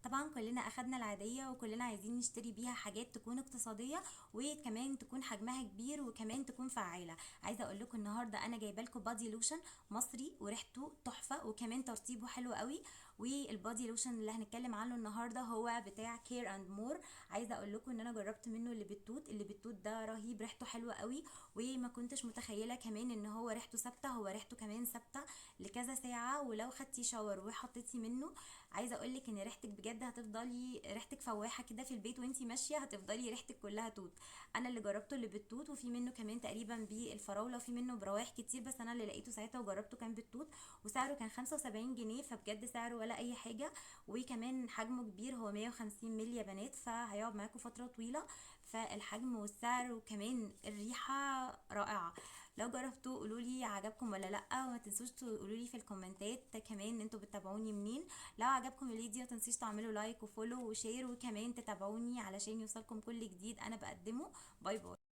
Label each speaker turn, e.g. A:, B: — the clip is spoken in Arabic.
A: طبعا كلنا اخدنا العادية وكلنا عايزين نشتري بيها حاجات تكون اقتصادية وكمان تكون حجمها كبير وكمان تكون فعالة. عايزة اقول لكم النهاردة انا جايبه لكم بادي لوشن مصري وريحته تحفة وكمان ترطيبه حلو قوي. والبادي لوشن اللي هنتكلم عنه النهارده هو بتاع كير اند مور. عايزه اقول لكم ان انا جربت منه اللي بالتوت ده رهيب، ريحته حلوه قوي. وما كنتش متخيله كمان ان هو ريحته ثابته، هو ريحته كمان ثابته لكذا ساعه، ولو خدتي شاور وحطيتي منه عايزه اقول لك ان ريحتك بجد هتفضلي ريحتك فواحه كده في البيت وانتي ماشيه، هتفضلي ريحتك كلها توت. انا اللي جربته اللي بالتوت، وفي منه كمان تقريبا بالفراوله، وفي منه بروايح كتير، بس انا اللي لقيته ساعتها وجربته كان بالتوت. وسعره كان 75 جنيه، فبجد سعره ولا اي حاجه. وكمان حجمه كبير، هو 150 مللي يا بنات، فهيقعد معاكم فتره طويله. فالحجم والسعر وكمان الريحه رائعه. لو جربتوه قولولي عجبكم ولا لا، وما تنسوش تقولولي في الكومنتات كمان انتوا بتتابعوني منين. لو عجبكم الفيديو متنسوش تعملوا لايك وفولو وشير، وكمان تتابعوني علشان يوصلكم كل جديد انا بقدمه. باي باي.